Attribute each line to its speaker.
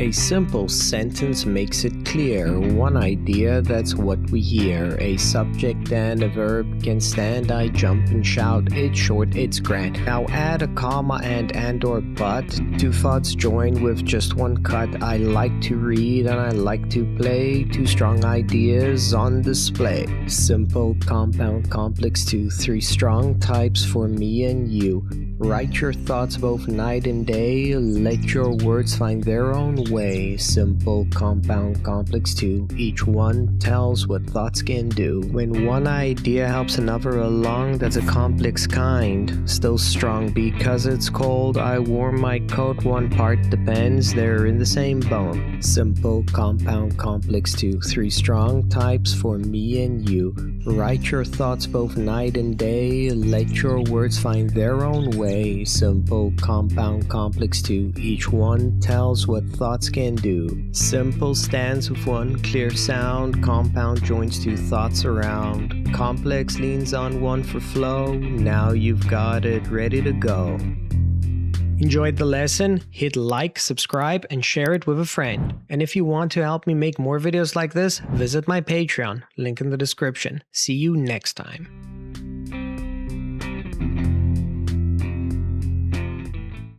Speaker 1: A simple sentence makes it clear. One idea, that's what we hear. A subject and a verb can stand. I jump and shout. It's short, it's grand. Now add a comma and or but. Two thoughts join with just one cut. I like to read and I like to play. Two strong ideas on display. Simple, compound, complex. Two, three strong types for me and you. Write your thoughts both night and day. Let your words find their own way. Simple, compound, complex too. Each one tells what thoughts can do. When one idea helps another along, that's a complex kind. Still strong because it's cold. I wore my coat, one part depends. They're in the same bone. Simple, compound, complex too. Three strong types for me and you. Write your thoughts both night and day. Let your words find their own way. Simple, compound, complex too. Each one tells what thoughts can do. Simple stands with one clear sound. Compound joins two thoughts around. Complex leans on one for flow. Now you've got it ready to go. Enjoyed the lesson? Hit like, subscribe, and share it with a friend. And if you want to help me make more videos like this, visit my Patreon, link in the description. See you next time.